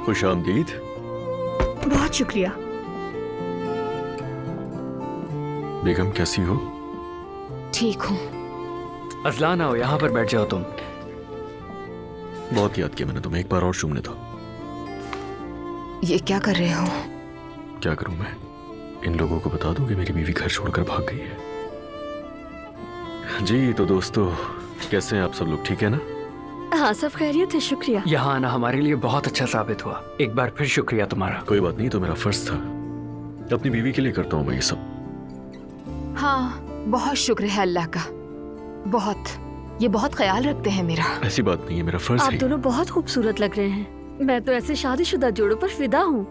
खुशामदीद। बहुत शुक्रिया। बेगम कैसी हो? ठीक हूँ। अजलान आओ, यहाँ पर बैठ जाओ तुम। बहुत याद किया मैंने तुम्हें, एक बार और चूमने दो। ये क्या कर रहे हो? क्या करूं मैं? इन लोगों को बता दूं कि मेरी बीवी घर छोड़कर भाग गई है। जी तो दोस्तों, कैसे हैं आप सब लोग? ठीक है ना? हाँ सब खैरियत है, शुक्रिया। यहाँ आना हमारे लिए बहुत अच्छा साबित हुआ। एक बार फिर शुक्रिया तुम्हारा। कोई बात नहीं, तो मेरा फर्ज था। अपनी बीवी के लिए करता हूँ मैं ये सब। हाँ, बहुत शुक्र है अल्लाह का। बहुत, ये बहुत ख्याल रखते हैं मेरा। ऐसी बात नहीं है, मेरा फर्ज आप है। दोनों बहुत खूबसूरत लग रहे हैं। मैं तो ऐसे शादीशुदा जोड़ों पर फिदा हूँ।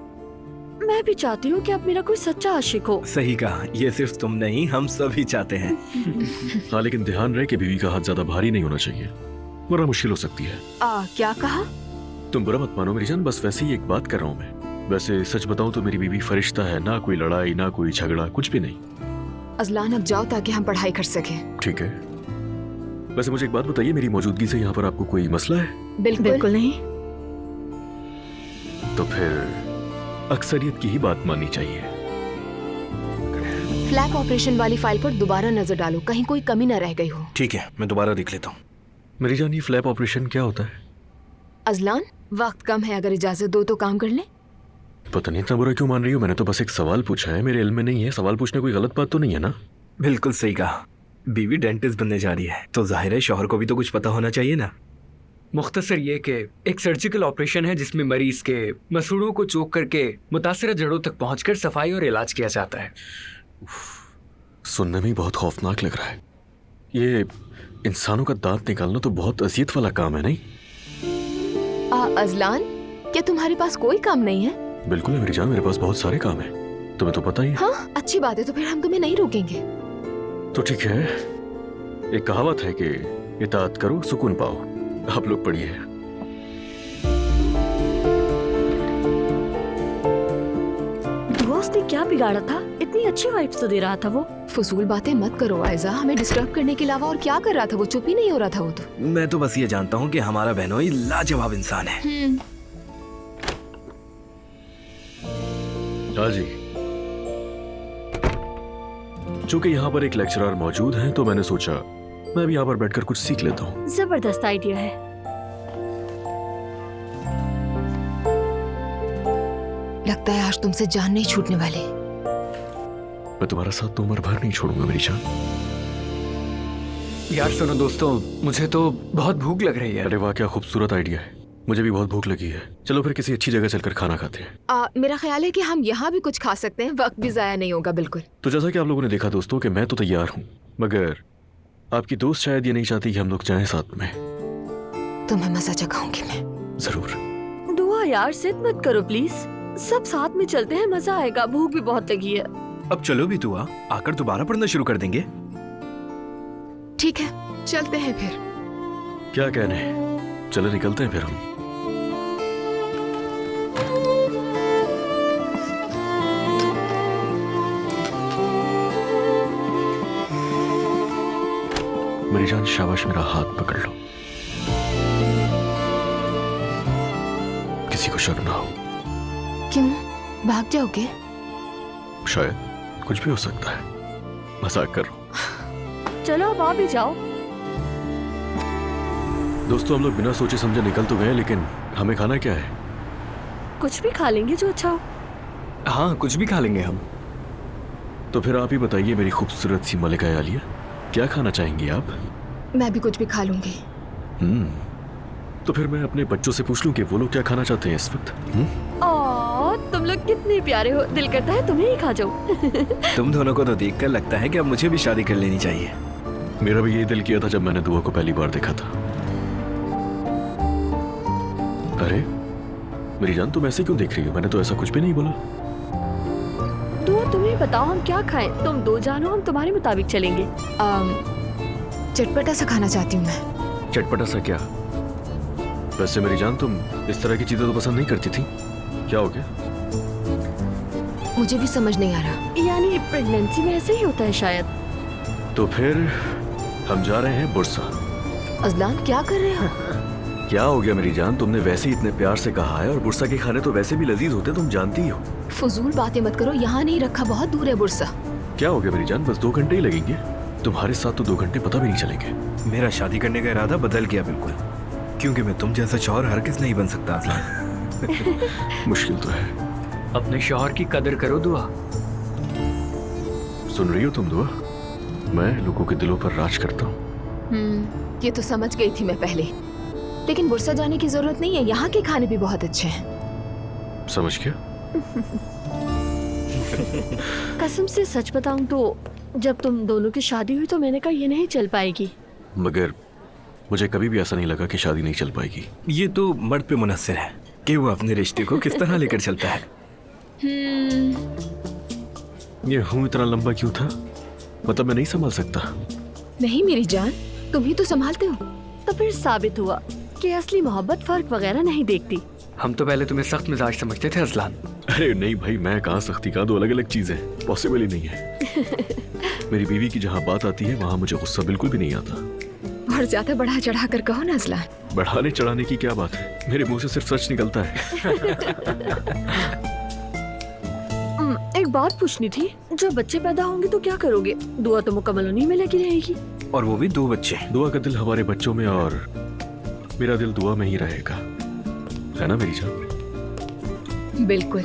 मैं भी चाहती हूँ कि आप मेरा कोई सच्चा आशिक हो। सही कहा, ये सिर्फ तुम नहीं, हम सभी चाहते हैं। हाँ, लेकिन ध्यान रहे कि बीवी का हाथ ज्यादा भारी नहीं होना चाहिए, वरना मुश्किल हो सकती है। क्या कहा? तुम बुरा मत मानो मेरी जान, बस वैसे ही एक बात कर रहा हूँ मैं। वैसे सच बताऊं तो मेरी बीवी फरिश्ता है, ना कोई लड़ाई ना कोई झगड़ा, कुछ भी नहीं। अजलान अब जाओ ताकि हम पढ़ाई कर सके। ठीक है। वैसे मुझे एक बात बताइए, मेरी मौजूदगी से यहाँ पर आपको कोई मसला है? बिल्कुल नहीं। तो फिर अक्सरियत की ही बात माननी चाहिए। फ्लैग ऑपरेशन वाली फाइल पर दोबारा नजर डालो, कहीं कोई कमी न रह गई हो। ठीक है, मैं दोबारा देख लेता हूँ। मेरी जान, ये फ्लैप ऑपरेशन क्या होता है? अजलान, वक्त कम है, अगर इजाजत दो तो काम कर ले। पता नहीं इतना बुरा क्यों मान रही हो, मैंने तो बस एक सवाल पूछा है, मेरे इल्म में नहीं है। सवाल पूछने कोई गलत बात तो नहीं है ना? बिल्कुल सही कहा। बीवी डेंटिस्ट बनने जा रही है तो जाहिर है शौहर को भी तो कुछ पता होना चाहिए ना। मुख्तसर ये कि एक सर्जिकल ऑपरेशन है जिसमें मरीज के मसूड़ों को चोक करके मुतासिरा जड़ों तक पहुंचकर सफाई और इलाज किया जाता है। सुनने में बहुत खौफनाक लग रहा है। ये इंसानों का दांत निकालना तो बहुत अजियत वाला काम है, नहीं? अजलान, क्या तुम्हारे पास कोई काम नहीं है? बिल्कुल है मेरी जान, मेरे पास बहुत सारे काम है, तुम्हें तो पता ही है। हाँ, अच्छी बात है, तो फिर हम तुम्हें नहीं रोकेंगे। तो ठीक है। एक कहावत है कि इताअत करो सुकून पाओ। आप लोग पढ़िए। दोस्त ने क्या बिगाड़ा था? इतनी अच्छी वाइब्स तो दे रहा था वो। फजूल बातें मत करो आयजा, हमें डिस्टर्ब करने के अलावा और क्या कर रहा था वो? चुप ही नहीं हो रहा था वो तो। मैं तो बस ये जानता हूँ कि हमारा बहनोई लाजवाब इंसान है। हाँ जी। चूंकि यहाँ पर एक लेक्चरर मौजूद हैं, तो मैंने सोचा मैं भी यहाँ पर बैठकर कुछ सीख लेता हूँ। जबरदस्त आइडिया है। लगता है आज तुमसे जान नहीं छूटने वाली। मैं तुम्हारा साथ तो उम्र भर नहीं छोड़ूंगा मेरी जान। यार सुनो दोस्तों, मुझे तो बहुत भूख लग रही है। अरे वाह, क्या खूबसूरत आइडिया है। मुझे भी बहुत भूख लगी है। चलो फिर किसी अच्छी जगह चलकर खाना खाते हैं। मेरा ख्याल है कि हम यहाँ भी कुछ खा सकते हैं, वक्त भी जाया नहीं होगा। बिल्कुल। तो जैसा कि आप लोगों ने देखा दोस्तों कि मैं तो तैयार हूँ, मगर आपकी दोस्त शायद ये नहीं चाहती कि हम लोग जाएं साथ में। तुम्हें मजा चखाऊंगी मैं। जरूर। दुआ यार, जिद मत करो प्लीज। सब साथ में चलते हैं, मजा आएगा। भूख भी बहुत लगी है। अब चलो भी दुआ, आकर दोबारा पढ़ना शुरू कर देंगे। ठीक है, चलते हैं फिर। क्या कहने, चलो निकलते हैं फिर हम। मेरी जान, शाबाश, मेरा हाथ पकड़ लो, किसी को शक ना हो। क्यों, भाग जाओगे? शायद, कुछ भी हो सकता है, मजाक कर रहा हूं। चलो अब आप भी जाओ। दोस्तों, हम लोग बिना सोचे समझे निकल तो गए, लेकिन हमें खाना क्या है? कुछ भी खा लेंगे जो अच्छा हो। हाँ, कुछ भी खा लेंगे हम। तो फिर आप ही बताइए मेरी खूबसूरत सी मलिका आलिया, क्या खाना चाहेंगी आप? मैं भी कुछ भी खा लूंगी। तो फिर मैं अपने बच्चों से पूछ लूं कि वो लोग क्या खाना चाहते हैं इस वक्त। तुम लोग कितने प्यारे हो, दिल करता है तुम्हें ही खा जाओ। तुम दोनों को तो देखकर लगता है कि अब मुझे भी शादी कर लेनी चाहिए। मेरा भी यही दिल किया था जब मैंने दुआ को पहली बार देखा था। अरे मेरी जान, तुम ऐसे क्यों देख रही हो? मैंने तो ऐसा कुछ भी नहीं बोला। दुआ, तुम्हें बताओ हम क्या खाएं? तुम दो जानो, हम तुम्हारे मुताबिक चलेंगे। चटपटा सा खाना चाहती हूँ मैं। चटपटा सा क्या? वैसे मेरी जान, तुम इस तरह की चीजें तो पसंद नहीं करती थी, क्या हो गया? मुझे भी समझ नहीं आ रहा। यानी प्रेगनेंसी में ऐसे ही होता है शायद। तो फिर हम जा रहे हैं बुरसा। अजलान, क्या कर रहे हो? क्या हो गया मेरी जान? तुमने वैसे ही इतने प्यार से कहा है और बुरसा के खाने तो वैसे भी लजीज होते, तुम जानती ही हो। फजूल बातें मत करो, यहाँ नहीं रखा, बहुत दूर है बुरसा। क्या हो गया मेरी जान? बस 2 घंटे ही लगेंगे। तुम्हारे साथ तो 2 घंटे पता भी नहीं चलेंगे। मेरा शादी करने का इरादा बदल गया बिल्कुल, क्योंकि मैं तुम जैसा शौहर हर किस नहीं बन सकता अजलान। मुश्किल तो है। अपने शौहर की कदर करो दुआ। सुन रही हो तुम दुआ? मैं लोगों के दिलों पर राज करता हूँ। ये तो समझ गई थी मैं पहले, लेकिन बुरसा जाने की जरूरत नहीं है, यहाँ के खाने भी बहुत अच्छे हैं। समझ गया? कसम से सच बताऊं तो जब तुम दोनों की शादी हुई तो मैंने कहा ये नहीं चल पाएगी। मगर मुझे कभी भी ऐसा नहीं लगा कि शादी नहीं चल पाएगी। ये तो मर्द पे मुनस्सिर है कि वो अपने रिश्ते को किस तरह लेकर चलता है। ये हूँ इतना लंबा क्यों था? मतलब मैं नहीं संभाल सकता। नहीं मेरी जान, तुम ही तो संभालते हो। तो फिर साबित हुआ कि असली मोहब्बत फर्क वगैरह नहीं देखती। हम तो पहले तुम्हें सख्त मिजाज समझते थे अजलान। अरे नहीं भाई, मैं कहाँ सख्ती का, 2 अलग अलग चीजें हैं, पॉसिबल ही नहीं है। मेरी बीवी की जहाँ बात आती है वहाँ मुझे गुस्सा बिल्कुल भी नहीं आता। और ज्यादा बढ़ा चढ़ा कर कहो ना अजलान। बढ़ाने चढ़ाने की क्या बात है, मेरे मुंह से सिर्फ सच निकलता है। एक बात पूछनी थी, जब बच्चे पैदा होंगे तो क्या करोगे? दुआ तो मुकम्मल उन्हीं में लगी रहेगी। और वो भी 2 बच्चे। दुआ का दिल हमारे बच्चों में और मेरा दिल दुआ में ही रहेगा, है ना मेरी जान? बिल्कुल।